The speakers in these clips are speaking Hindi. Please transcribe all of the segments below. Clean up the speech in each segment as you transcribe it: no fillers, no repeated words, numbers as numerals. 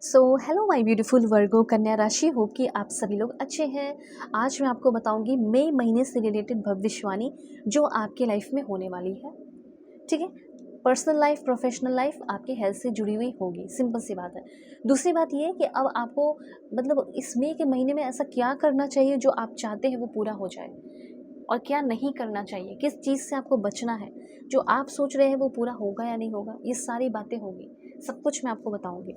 सो हेलो माय ब्यूटीफुल वर्गो कन्या राशि, होप कि आप सभी लोग अच्छे हैं। आज मैं आपको बताऊंगी मई महीने से रिलेटेड भविष्यवाणी जो आपके लाइफ में होने वाली है। ठीक है, पर्सनल लाइफ, प्रोफेशनल लाइफ आपके हेल्थ से जुड़ी हुई होगी, सिंपल सी बात है। दूसरी बात ये है कि अब आपको मतलब इस मई के महीने में ऐसा क्या करना चाहिए जो आप चाहते हैं वो पूरा हो जाए, और क्या नहीं करना चाहिए, किस चीज़ से आपको बचना है, जो आप सोच रहे हैं वो पूरा होगा या नहीं होगा, ये सारी बातें होगी, सब कुछ मैं आपको बताऊंगी।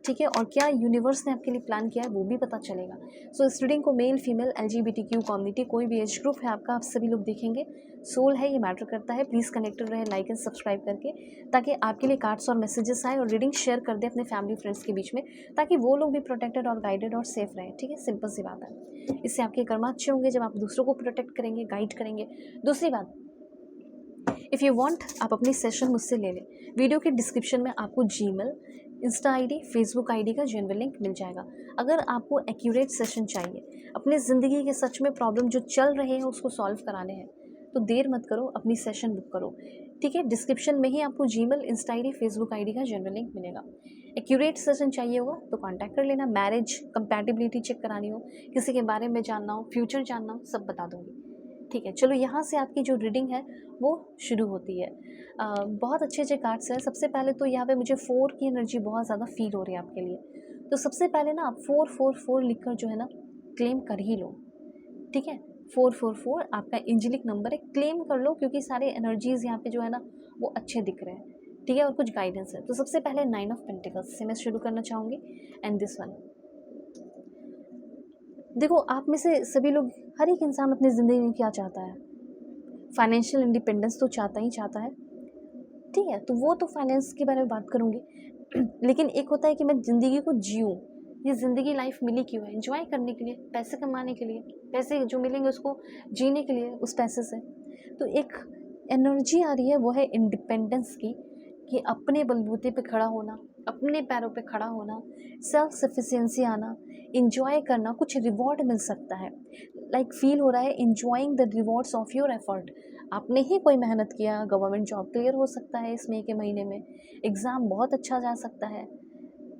ठीक है, और क्या यूनिवर्स ने आपके लिए प्लान किया है वो भी पता चलेगा। सो इस रीडिंग को मेल फीमेल LGBTQ कम्युनिटी, कोई भी एज ग्रुप है आपका, आप सभी लोग देखेंगे। सोल है, ये मैटर करता है। प्लीज़ कनेक्टेड रहे लाइक एंड सब्सक्राइब करके, ताकि आपके लिए कार्ड्स और मैसेजेस आए, और रीडिंग शेयर कर दे अपने फैमिली फ्रेंड्स के बीच में, ताकि वो लोग भी प्रोटेक्टेड और गाइडेड और सेफ रहें। ठीक है, सिंपल सी बात है। इससे आपके कर्म अच्छे होंगे जब आप दूसरों को प्रोटेक्ट करेंगे, गाइड करेंगे। दूसरी बात, इफ़ यू वांट आप अपनी सेशन मुझसे ले लें। वीडियो के डिस्क्रिप्शन में आपको Gmail, Insta ID, Facebook ID का जेनरल लिंक मिल जाएगा। अगर आपको एक्यूरेट सेशन चाहिए, अपने ज़िंदगी के सच में प्रॉब्लम जो चल रहे हैं उसको सॉल्व कराने हैं, तो देर मत करो, अपनी सेशन बुक करो। ठीक है, डिस्क्रिप्शन में ही आपको Gmail, Insta ID, Facebook ID का जनरल लिंक मिलेगा। एक्यूरेट सेशन चाहिए होगा तो कांटेक्ट कर लेना। मैरिज कंपैटिबिलिटी चेक करानी हो, किसी के बारे में जानना हो, फ्यूचर जानना हो, सब बता दूंगी। ठीक है, चलो यहाँ से आपकी जो रीडिंग है वो शुरू होती है। बहुत अच्छे अच्छे कार्ड्स हैं। सबसे पहले तो यहाँ पे मुझे 4 की एनर्जी बहुत ज़्यादा फील हो रही है आपके लिए। तो सबसे पहले ना आप 444 लिखकर जो है ना क्लेम कर ही लो। ठीक है, 444 आपका एंजेलिक नंबर है, क्लेम कर लो, क्योंकि सारे एनर्जीज यहाँ पे जो है ना वो अच्छे दिख रहे हैं। ठीक है, और कुछ गाइडेंस है। तो सबसे पहले 9 ऑफ पेंटिकल्स से मैं शुरू करना चाहूँगी, एंड दिस वन। देखो, आप में से सभी लोग, हर एक इंसान अपनी ज़िंदगी में क्या चाहता है? फाइनेंशियल इंडिपेंडेंस तो चाहता ही चाहता है। ठीक है, तो वो तो फाइनेंस के बारे में बात करूँगी। लेकिन एक होता है कि मैं ज़िंदगी को जीऊँ। ये ज़िंदगी लाइफ मिली क्यों है? एंजॉय करने के लिए, पैसे कमाने के लिए, पैसे जो मिलेंगे उसको जीने के लिए उस पैसे से। तो एक एनर्जी आ रही है, वो है इंडिपेंडेंस की, कि अपने बलबूते पे खड़ा होना, अपने पैरों पे खड़ा होना, सेल्फ सफिशिएंसी आना, इंजॉय करना, कुछ रिवॉर्ड मिल सकता है। लाइक फील हो रहा है enjoying the rewards of your effort. आपने ही कोई मेहनत किया, गवर्नमेंट जॉब क्लियर हो सकता है इस मई के महीने में, एग्ज़ाम बहुत अच्छा जा सकता है।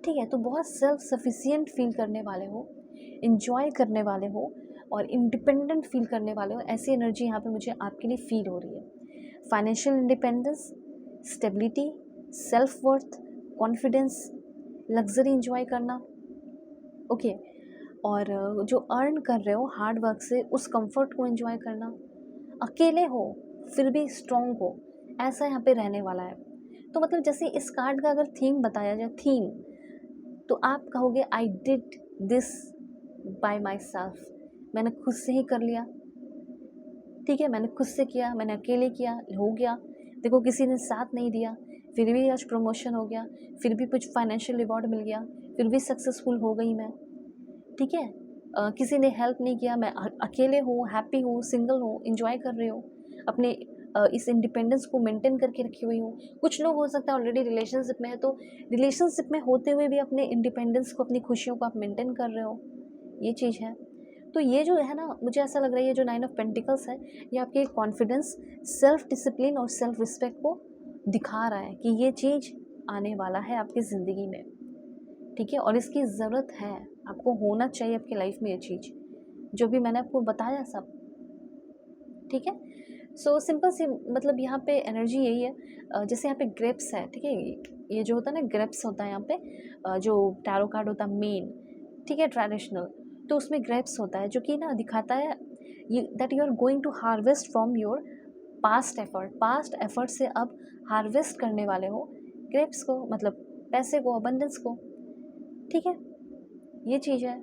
ठीक है, तो बहुत सेल्फ सफिशिएंट फील करने वाले हो, इंजॉय करने वाले हो, और इंडिपेंडेंट फील करने वाले हो। ऐसी एनर्जी यहाँ पे मुझे आपके लिए फील हो रही है। Financial independence, stability, self worth, confidence, luxury enjoy करना। ओके, और जो अर्न कर रहे हो हार्ड वर्क से, उस कंफर्ट को एंजॉय करना। अकेले हो फिर भी स्ट्रॉन्ग हो, ऐसा यहाँ पे रहने वाला है। तो मतलब जैसे इस कार्ड का अगर थीम बताया जाए, थीम, तो आप कहोगे I did this by my self. मैंने खुद से ही कर लिया। ठीक है, मैंने खुद से किया, मैंने अकेले किया, हो गया। देखो, किसी ने साथ नहीं दिया, फिर भी आज प्रमोशन हो गया, फिर भी कुछ फाइनेंशियल रिवॉर्ड मिल गया, फिर भी सक्सेसफुल हो गई मैं। ठीक है, किसी ने हेल्प नहीं किया, मैं अकेले हूँ, हैप्पी हूँ, सिंगल हूँ, इंजॉय कर रही हूँ, अपने इस इंडिपेंडेंस को मेंटेन करके रखी हुई हूँ। कुछ लोग हो सकता है ऑलरेडी रिलेशनशिप में है, तो रिलेशनशिप में होते हुए भी अपने इंडिपेंडेंस को, अपनी खुशियों को आप मेंटेन कर रहे हो, ये चीज़ है। तो ये जो है ना, मुझे ऐसा लग रहा है ये जो 9 ऑफ पेंटिकल्स है, ये आपके कॉन्फिडेंस, सेल्फ डिसिप्लिन और सेल्फ रिस्पेक्ट को दिखा रहा है कि ये चीज़ आने वाला है आपकी ज़िंदगी में। ठीक है, और इसकी ज़रूरत है, आपको होना चाहिए आपकी लाइफ में ये चीज़, जो भी मैंने आपको बताया सब। ठीक है, सो सिंपल सी मतलब यहाँ पे एनर्जी यही है। जैसे यहाँ पे ग्रेप्स है। ठीक है, ये जो होता है ना, ग्रेप्स होता है यहाँ पे, जो टैरो कार्ड होता है मेन, ठीक है, ट्रेडिशनल, तो उसमें ग्रेप्स होता है, जो कि ना दिखाता है that you are going to harvest from your past effort से अब हार्वेस्ट करने वाले हो ग्रेप्स को, मतलब पैसे को, अबंडेंस को। ठीक है, ये चीज़ है।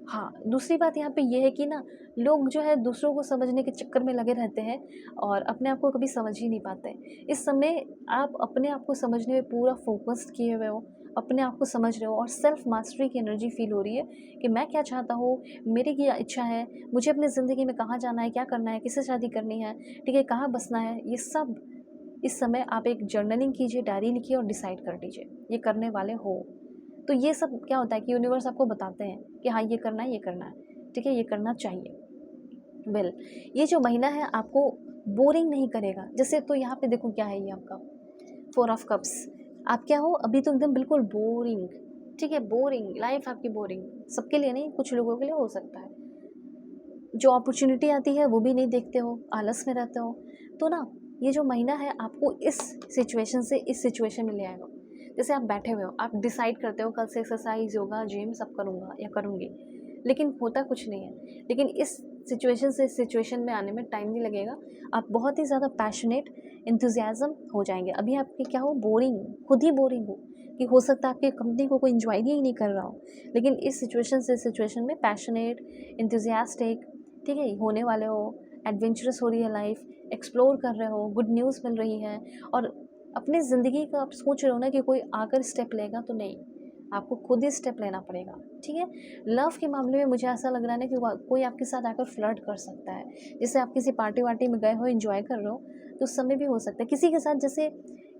हाँ, दूसरी बात यहाँ पे ये है कि ना, लोग जो है दूसरों को समझने के चक्कर में लगे रहते हैं, और अपने आप को कभी समझ ही नहीं पाते। इस समय आप अपने आप को समझने में पूरा फोकस्ड किए हुए हो, अपने आप को समझ रहे हो, और सेल्फ मास्टरी की एनर्जी फील हो रही है कि मैं क्या चाहता हूँ, मेरी क्या इच्छा है, मुझे अपनी ज़िंदगी में कहाँ जाना है, क्या करना है, किससे शादी करनी है, ठीक है, कहाँ बसना है, ये सब इस समय आप एक जर्नलिंग कीजिए, डायरी लिखिए और डिसाइड कर लीजिए ये करने वाले हो। तो ये सब क्या होता है कि यूनिवर्स आपको बताते हैं कि हाँ, ये करना है, ये करना है, ठीक है, ये करना चाहिए। वेल, ये जो महीना है आपको बोरिंग नहीं करेगा। जैसे तो यहाँ पे देखो क्या है, ये आपका 4 ऑफ कप्स। आप क्या हो, अभी तो एकदम बिल्कुल बोरिंग, ठीक है, बोरिंग लाइफ आपकी बोरिंग, सबके लिए नहीं, कुछ लोगों के लिए हो सकता है। जो अपॉर्चुनिटी आती है वो भी नहीं देखते हो, आलस में रहते हो। तो ना ये जो महीना है आपको इस सिचुएशन से इस सिचुएशन में ले आएगा। जैसे आप बैठे हुए हो, आप डिसाइड करते हो कल से एक्सरसाइज, योगा, जिम सब करूँगा या करूँगी, लेकिन होता कुछ नहीं है। लेकिन इस सिचुएशन से इस सिचुएशन में आने में टाइम नहीं लगेगा। आप बहुत ही ज़्यादा पैशनेट, एंथुजियाज़म हो जाएंगे। अभी आपके क्या हो, बोरिंग, खुद ही बोरिंग हो कि हो सकता है आपकी कंपनी को कोई इन्जॉय ही नहीं कर रहा हो। लेकिन इस सिचुएशन से सिचुएशन में पैशनेट, एंथुजियास्टिक, ठीक है, होने वाले हो। एडवेंचरस हो रही है लाइफ, एक्सप्लोर कर रहे हो, गुड न्यूज़ मिल रही है। और अपनी ज़िंदगी का आप सोच रहे हो ना कि कोई आकर स्टेप लेगा, तो नहीं, आपको खुद ही स्टेप लेना पड़ेगा। ठीक है, लव के मामले में मुझे ऐसा लग रहा है ना कि कोई आपके साथ आकर फ्लर्ट कर सकता है। जैसे आप किसी पार्टी वार्टी में गए हो, एंजॉय कर रहे हो, तो उस समय भी हो सकता है किसी के साथ। जैसे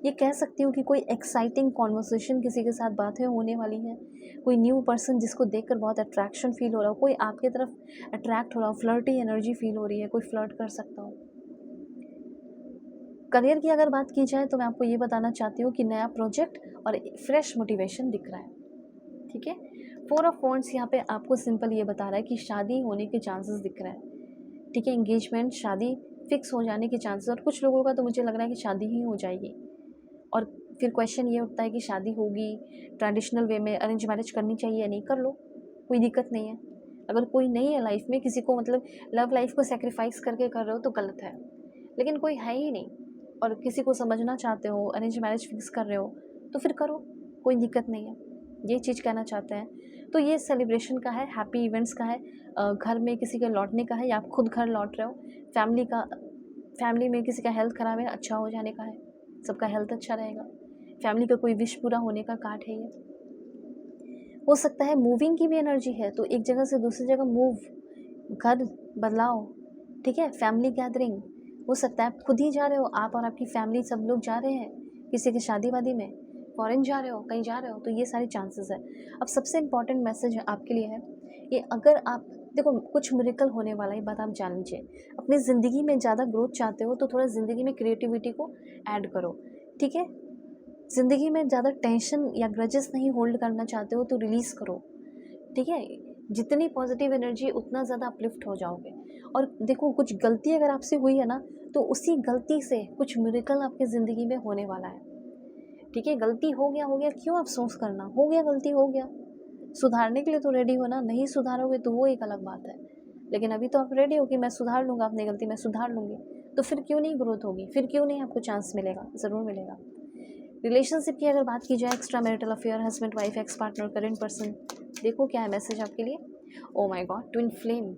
ये कह सकती हूँ कि कोई एक्साइटिंग कॉन्वर्सेशन किसी के साथ बातें होने वाली हैं, कोई न्यू पर्सन जिसको देखकर बहुत अट्रैक्शन फील हो रहा हो, कोई आपके तरफ अट्रैक्ट हो रहा हो, फ्लर्टी एनर्जी फील हो रही है, कोई फ्लर्ट कर सकता हो। करियर की अगर बात की जाए तो मैं आपको ये बताना चाहती हूँ कि नया प्रोजेक्ट और फ्रेश मोटिवेशन दिख रहा है। ठीक है, 4 ऑफ वॉन्ड्स यहाँ पे आपको सिंपल ये बता रहा है कि शादी होने के चांसेस दिख रहा है। ठीक है, एंगेजमेंट, शादी फिक्स हो जाने के चांसेस, और कुछ लोगों का तो मुझे लग रहा है कि शादी ही हो जाएगी। और फिर क्वेश्चन ये उठता है कि शादी होगी ट्रेडिशनल वे में, अरेंज मैरिज करनी चाहिए या नहीं, कर लो, कोई दिक्कत नहीं है। अगर कोई नहीं है लाइफ में, किसी को मतलब लव लाइफ को सेक्रीफाइस करके कर रहे हो तो गलत है। लेकिन कोई है ही नहीं और किसी को समझना चाहते हो, अरेंज मैरिज फिक्स कर रहे हो, तो फिर करो, कोई दिक्कत नहीं है। ये चीज़ कहना चाहते हैं। तो ये सेलिब्रेशन का है, हैप्पी इवेंट्स का है, घर में किसी के लौटने का है या आप खुद घर लौट रहे हो, फैमिली में किसी का हेल्थ ख़राब है, अच्छा हो जाने का है, सबका हेल्थ अच्छा रहेगा, फैमिली का कोई विश पूरा होने का कार्ड है। ये हो सकता है मूविंग की भी एनर्जी है, तो एक जगह से दूसरी जगह मूव, घर बदलाव, ठीक है, फैमिली गैदरिंग हो सकता है। आप खुद ही जा रहे हो, आप और आपकी फैमिली सब लोग जा रहे हैं किसी की शादी वादी में, फॉरेन जा रहे हो, कहीं जा रहे हो, तो ये सारे चांसेस है। अब सबसे इम्पॉर्टेंट मैसेज आपके लिए है कि अगर आप देखो कुछ मिरेकल होने वाला है, ये बात आप जान लीजिए। अपनी ज़िंदगी में ज़्यादा ग्रोथ चाहते हो तो थोड़ा ज़िंदगी में क्रिएटिविटी को ऐड करो। ठीक है, ज़िंदगी में ज़्यादा टेंशन या ग्रजेस नहीं होल्ड करना चाहते हो तो रिलीज़ करो। ठीक है, जितनी पॉजिटिव एनर्जी उतना ज़्यादा अपलिफ्ट हो जाओगे। और देखो कुछ गलती अगर आपसे हुई है ना, तो उसी गलती से कुछ मिरेकल आपकी ज़िंदगी में होने वाला है। ठीक है, गलती हो गया, क्यों अफसोस करना, हो गया गलती हो गया, सुधारने के लिए तो रेडी हो ना। नहीं सुधारोगे तो वो एक अलग बात है, लेकिन अभी तो आप रेडी हो कि मैं सुधार लूँगा अपनी गलती, मैं सुधार लूँगी, तो फिर क्यों नहीं ग्रोथ होगी, फिर क्यों नहीं आपको चांस मिलेगा, ज़रूर मिलेगा। रिलेशनशिप की अगर बात की जाए, extra marital affair, husband wife, ex partner, current person, देखो क्या है मैसेज आपके लिए। Oh my God, twin flame.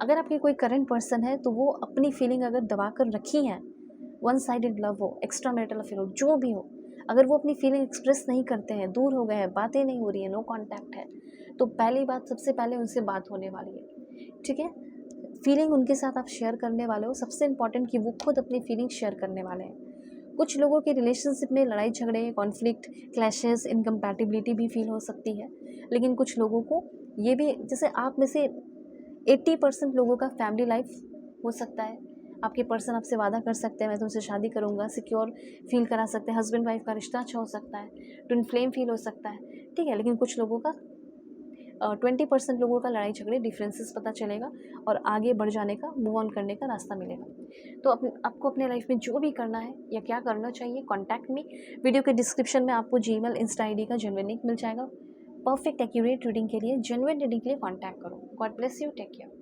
अगर आपकी कोई करंट पर्सन है तो वो अपनी फीलिंग अगर दबा कर रखी है, वन साइडेड लव हो, एक्स्ट्रा मैरिटल अफेयर हो, जो भी हो, अगर वो अपनी फीलिंग एक्सप्रेस नहीं करते हैं, दूर हो गए हैं, बातें नहीं हो रही है, नो कांटेक्ट है, तो पहली बात, सबसे पहले उनसे बात होने वाली है। ठीक है, फीलिंग उनके साथ आप शेयर करने वाले हो, सबसे इम्पॉर्टेंट कि वो खुद अपनी फीलिंग शेयर करने वाले हैं। कुछ लोगों के रिलेशनशिप में लड़ाई झगड़े, कॉन्फ्लिक्ट, क्लैशेस, इनकम्पैटिबिलिटी भी फील हो सकती है। लेकिन कुछ लोगों को ये भी, जैसे आप में से 80% लोगों का फैमिली लाइफ हो सकता है। आपके पर्सन आपसे वादा कर सकते हैं मैं तुमसे शादी करूँगा, सिक्योर फील करा सकते हैं, हस्बैंड वाइफ का रिश्ता अच्छा हो सकता है, ट्विन फ्लेम फील हो सकता है। ठीक है, लेकिन कुछ लोगों का 20% लोगों का लड़ाई झगड़े, डिफरेंसेस पता चलेगा और आगे बढ़ जाने का, मूव ऑन करने का रास्ता मिलेगा। तो आपको अपने लाइफ में जो भी करना है या क्या करना चाहिए, कॉन्टैक्ट मी। वीडियो के डिस्क्रिप्शन में आपको जीमेल, इंस्टा आईडी का जेन्युइन लिंक मिल जाएगा। परफेक्ट एक्यूरेट रीडिंग के लिए, जेन्युइन रीडिंग के लिए कॉन्टैक्ट करो। God bless you, take care.